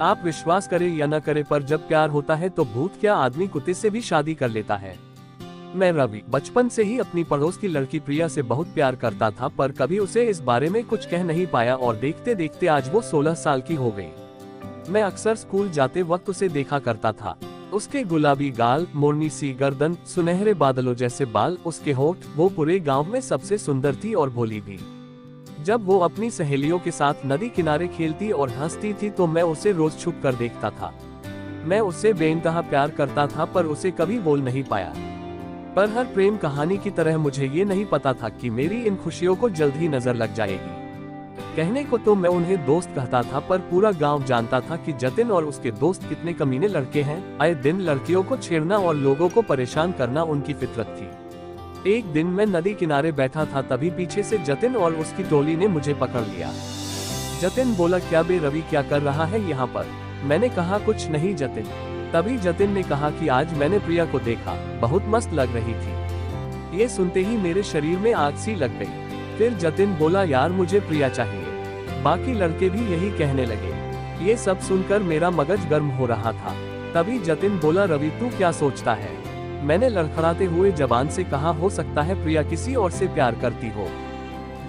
आप विश्वास करें या न करें, पर जब प्यार होता है तो भूत क्या आदमी कुत्ते से भी शादी कर लेता है। मैं रवि बचपन से ही अपनी पड़ोस की लड़की प्रिया से बहुत प्यार करता था, पर कभी उसे इस बारे में कुछ कह नहीं पाया और देखते देखते आज वो 16 साल की हो गई। मैं अक्सर स्कूल जाते वक्त उसे देखा करता था। उसके गुलाबी गाल, मोरनी सी गर्दन, सुनहरे बादलों जैसे बाल, उसके होठ, वो पूरे गांव में सबसे सुंदर थी और भोली भी। जब वो अपनी सहेलियों के साथ नदी किनारे खेलती और हंसती थी तो मैं उसे रोज छुप कर देखता था। मैं उससे बेइंतहा प्यार करता था, पर उसे कभी बोल नहीं पाया। पर हर प्रेम कहानी की तरह मुझे ये नहीं पता था कि मेरी इन खुशियों को जल्द ही नजर लग जाएगी। कहने को तो मैं उन्हें दोस्त कहता था, पर पूरा गांव जानता था कि जतिन और उसके दोस्त कितने कमीने लड़के हैं। आए दिन लड़कियों को छेड़ना और लोगों को परेशान करना उनकी फितरत थी। एक दिन मैं नदी किनारे बैठा था, तभी पीछे से जतिन और उसकी टोली ने मुझे पकड़ लिया। जतिन बोला, क्या बे रवि, क्या कर रहा है यहाँ पर? मैंने कहा, कुछ नहीं जतिन। तभी जतिन ने कहा कि आज मैंने प्रिया को देखा, बहुत मस्त लग रही थी। ये सुनते ही मेरे शरीर में आग सी लग गई। फिर जतिन बोला, यार मुझे प्रिया चाहिए। बाकी लड़के भी यही कहने लगे। ये सब सुनकर मेरा मगज गर्म हो रहा था। तभी जतिन बोला, रवि तू क्या सोचता है? मैंने लड़खड़ाते हुए जबान से कहा, हो सकता है प्रिया किसी और से प्यार करती हो।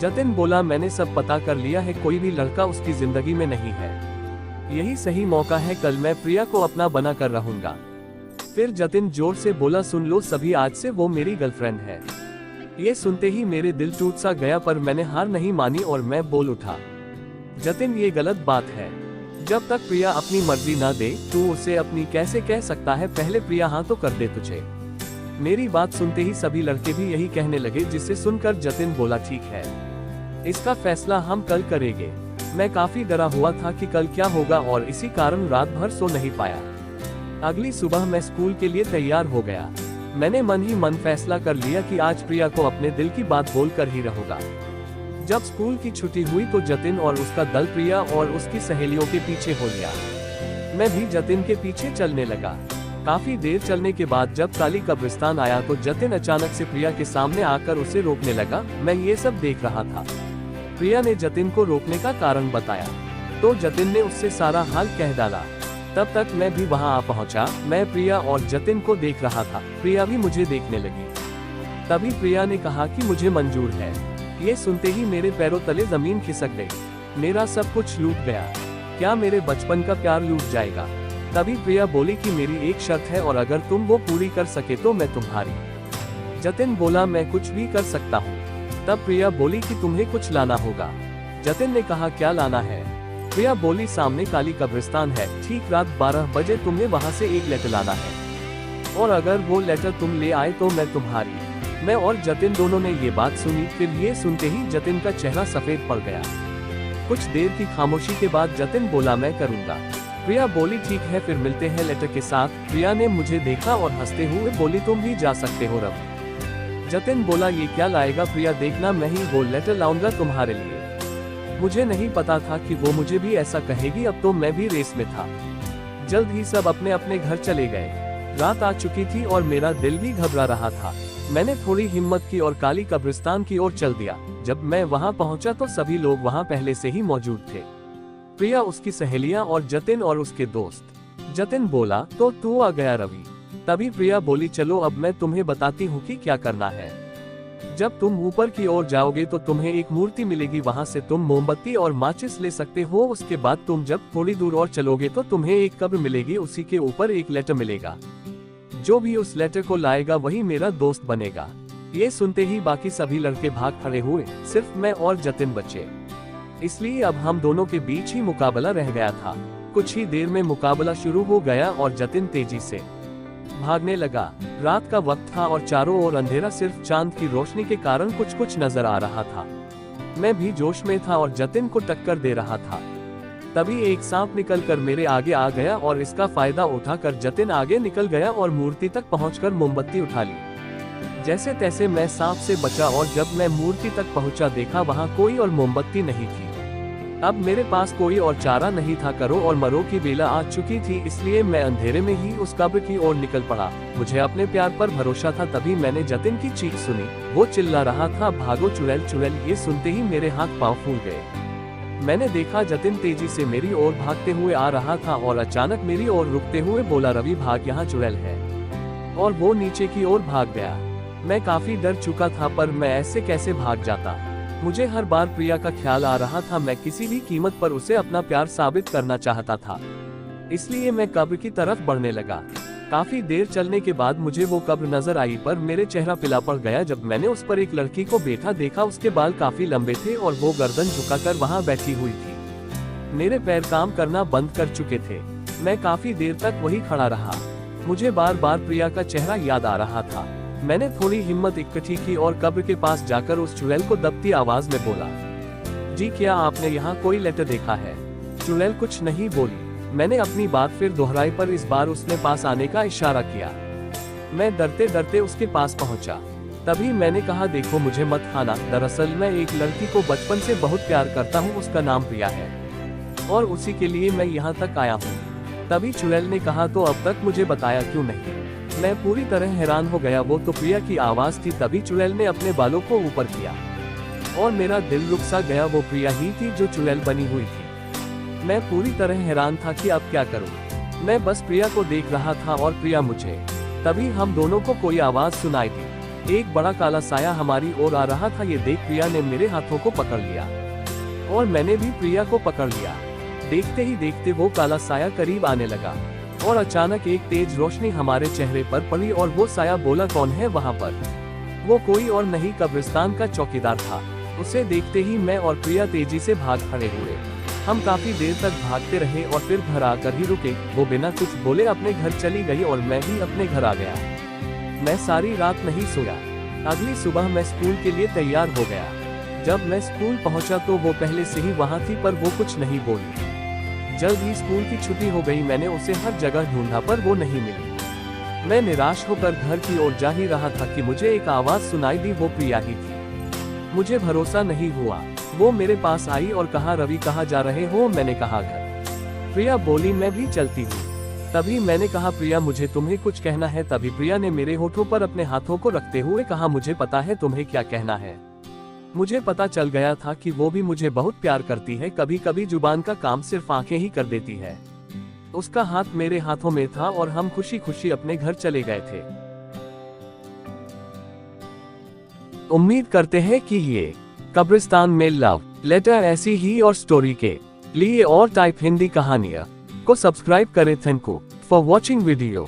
जतिन बोला, मैंने सब पता कर लिया है, कोई भी लड़का उसकी जिंदगी में नहीं है। यही सही मौका है, कल मैं प्रिया को अपना बना कर रहूंगा। फिर जतिन जोर से बोला, सुन लो सभी, आज से वो मेरी गर्लफ्रेंड है। ये सुनते ही मेरे दिल टूट सा गया, पर मैंने हार नहीं मानी और मैं बोल उठा, जतिन ये गलत बात है। जब तक प्रिया अपनी मर्जी ना दे तू उसे अपनी कैसे कह सकता है? पहले प्रिया हाँ तो कर दे तुझे। मेरी बात सुनते ही सभी लड़के भी यही कहने लगे, जिसे सुनकर जतिन बोला, ठीक है, इसका फैसला हम कल करेंगे। मैं काफी डरा हुआ था कि कल क्या होगा और इसी कारण रात भर सो नहीं पाया। अगली सुबह मैं स्कूल के लिए तैयार हो गया। मैंने मन ही मन फैसला कर लिया कि आज प्रिया को अपने दिल की बात बोलकर ही रहूंगा। जब स्कूल की छुट्टी हुई तो जतिन और उसका दल प्रिया और उसकी सहेलियों के पीछे हो लिया। मैं भी जतिन के पीछे चलने लगा। काफी देर चलने के बाद जब काली कब्रिस्तान आया तो जतिन अचानक से प्रिया के सामने आकर उसे रोकने लगा। मैं ये सब देख रहा था। प्रिया ने जतिन को रोकने का कारण बताया तो जतिन ने उससे सारा हाल कह डाला। तब तक मैं भी वहां आ पहुंचा। मैं प्रिया और जतिन को देख रहा था, प्रिया भी मुझे देखने लगी। तभी प्रिया ने कहा कि मुझे मंजूर है। ये सुनते ही मेरे पैरों तले जमीन खिसक गई। मेरा सब कुछ लूट गया। क्या मेरे बचपन का प्यार लूट जाएगा? तभी प्रिया बोली कि मेरी एक शर्त है और अगर तुम वो पूरी कर सके तो मैं तुम्हारी। जतिन बोला, मैं कुछ भी कर सकता हूँ। तब प्रिया बोली कि तुम्हें कुछ लाना होगा। जतिन ने कहा, क्या लाना है? प्रिया बोली, सामने काली कब्रिस्तान है, ठीक रात 12 बजे तुम्हें वहाँ से एक लेटर लाना है और अगर वो लेटर तुम ले आए तो मैं तुम्हारी। मैं और जतिन दोनों ने ये बात सुनी। फिर ये सुनते ही जतिन का चेहरा सफेद पड़ गया। कुछ देर की खामोशी के बाद जतिन बोला, मैं करूँगा। प्रिया बोली, ठीक है, फिर मिलते हैं लेटर के साथ। प्रिया ने मुझे देखा और हंसते हुए बोली, तुम भी जा सकते हो रवि। जतिन बोला, ये क्या लाएगा? प्रिया, देखना मैं ही वो लेटर लाऊंगा तुम्हारे लिए। मुझे नहीं पता था कि वो मुझे भी ऐसा कहेगी। अब तो मैं भी रेस में था। जल्द ही सब अपने अपने घर चले गए। रात आ चुकी थी और मेरा दिल भी घबरा रहा था। मैंने थोड़ी हिम्मत की और काली कब्रिस्तान की ओर चल दिया। जब मैं वहां पहुंचा तो सभी लोग वहां पहले से ही मौजूद थे। प्रिया, उसकी सहेलियां और जतिन और उसके दोस्त। जतिन बोला, तो तू आ गया रवि। तभी प्रिया बोली, चलो अब मैं तुम्हें बताती हूँ कि क्या करना है। जब तुम ऊपर की ओर जाओगे तो तुम्हें एक मूर्ति मिलेगी, वहां से तुम मोमबत्ती और माचिस ले सकते हो। उसके बाद तुम जब थोड़ी दूर और चलोगे तो तुम्हें एक कब्र मिलेगी, उसी के ऊपर एक लेटर मिलेगा। जो भी उस लेटर को लाएगा वही मेरा दोस्त बनेगा। ये सुनते ही बाकी सभी लड़के भाग खड़े हुए, सिर्फ मैं और जतिन बचे। इसलिए अब हम दोनों के बीच ही मुकाबला रह गया था। कुछ ही देर में मुकाबला शुरू हो गया और जतिन तेजी से भागने लगा। रात का वक्त था और चारों ओर अंधेरा, सिर्फ चांद की रोशनी के कारण कुछ कुछ नजर आ रहा था। मैं भी जोश में था और जतिन को टक्कर दे रहा था। तभी एक सांप निकलकर मेरे आगे आ गया और इसका फायदा उठाकर जतिन आगे निकल गया और मूर्ति तक पहुंचकर मोमबत्ती उठा ली। जैसे तैसे मैं सांप से बचा और जब मैं मूर्ति तक पहुंचा देखा वहां कोई और मोमबत्ती नहीं थी। अब मेरे पास कोई और चारा नहीं था। करो और मरो की बेला आ चुकी थी, इसलिए मैं अंधेरे में ही उस कब्र की ओर निकल पड़ा। मुझे अपने प्यार पर भरोसा था। तभी मैंने जतिन की चीख सुनी। वो चिल्ला रहा था, भागो चुड़ैल चुड़ैल। ये सुनते ही मेरे हाथ पांव फूल गए। मैंने देखा जतिन तेजी से मेरी ओर भागते हुए आ रहा था और अचानक मेरी ओर रुकते हुए बोला, रवि भाग, यहाँ चुड़ैल है। और वो नीचे की ओर भाग गया। मैं काफी डर चुका था, पर मैं ऐसे कैसे भाग जाता। मुझे हर बार प्रिया का ख्याल आ रहा था। मैं किसी भी कीमत पर उसे अपना प्यार साबित करना चाहता था, इसलिए मैं कब्र की तरफ बढ़ने लगा। काफी देर चलने के बाद मुझे वो कब्र नजर आई, पर मेरे चेहरा पिला पड़ गया जब मैंने उस पर एक लड़की को बैठा देखा। उसके बाल काफी लंबे थे और वो गर्दन झुकाकर वहां बैठी हुई थी। मेरे पैर काम करना बंद कर चुके थे। मैं काफी देर तक वही खड़ा रहा। मुझे बार बार प्रिया का चेहरा याद आ रहा था। मैंने थोड़ी हिम्मत इकट्ठी की और कब्र के पास जाकर उस चुड़ैल को दबती आवाज में बोला, जी क्या आपने यहाँ कोई लेटर देखा है? चुड़ैल कुछ नहीं बोली। मैंने अपनी बात फिर दोहराई, पर इस बार उसने पास आने का इशारा किया। मैं डरते डरते उसके पास पहुंचा। तभी मैंने कहा, देखो मुझे मत खाना, दरअसल मैं एक लड़की को बचपन से बहुत प्यार करता हूँ, उसका नाम प्रिया है और उसी के लिए मैं यहाँ तक आया हूँ। तभी चुड़ैल ने कहा, तो अब तक मुझे बताया क्यों नहीं? मैं पूरी तरह हैरान हो गया। वो तो प्रिया की आवाज थी। तभी चुड़ैल ने अपने बालों को ऊपर किया और मेरा दिल रुक सा गया। वो प्रिया ही थी जो चुड़ैल बनी हुई थी। मैं पूरी तरह हैरान था कि अब क्या करूं। मैं बस प्रिया को देख रहा था और प्रिया मुझे। तभी हम दोनों को कोई आवाज सुनाई दी। एक बड़ा काला साया हमारी ओर आ रहा था। ये देख प्रिया ने मेरे हाथों को पकड़ लिया और मैंने भी प्रिया को पकड़ लिया। देखते ही देखते वो काला साया करीब आने लगा और अचानक एक तेज रोशनी हमारे चेहरे पर पड़ी और वो साया बोला, कौन है वहाँ पर? वो कोई और नहीं, कब्रिस्तान का चौकीदार था। उसे देखते ही मैं और प्रिया तेजी से भाग खड़े हुए। हम काफी देर तक भागते रहे और फिर घर आकर ही रुके। वो बिना कुछ बोले अपने घर चली गई और मैं भी अपने घर आ गया। मैं सारी रात नहीं सोया। अगली सुबह मैं स्कूल के लिए तैयार हो गया। जब मैं स्कूल पहुंचा तो वो पहले से ही वहां थी, पर वो कुछ नहीं बोली। जल्द ही स्कूल की छुट्टी हो गई। मैंने उसे हर जगह ढूंढा, पर वो नहीं मिली। मैं निराश होकर घर की ओर जा ही रहा था कि मुझे एक आवाज सुनाई दी। वो प्रिया ही थी। मुझे भरोसा नहीं हुआ। वो मेरे पास आई और कहा, रवि कहाँ जा रहे हो? मैंने कहा, घर। प्रिया बोली, मैं भी चलती हूँ। तभी मैंने कहा, प्रिया मुझे तुम्हें कुछ कहना है। तभी प्रिया ने मेरे होठों पर अपने हाथों को रखते हुए कहा, मुझे पता है तुम्हें क्या कहना है। मुझे पता चल गया था कि वो भी मुझे बहुत प्यार करती है। कभी कभी जुबान का काम सिर्फ आंखें ही कर देती है। उसका हाथ मेरे हाथों में था और हम खुशी खुशी अपने घर चले गए थे। उम्मीद करते हैं कि ये कब्रिस्तान में लव लेटर ऐसी ही और स्टोरी के लिए और टाइप हिंदी कहानियां को सब्सक्राइब करें। Thank you for watching video.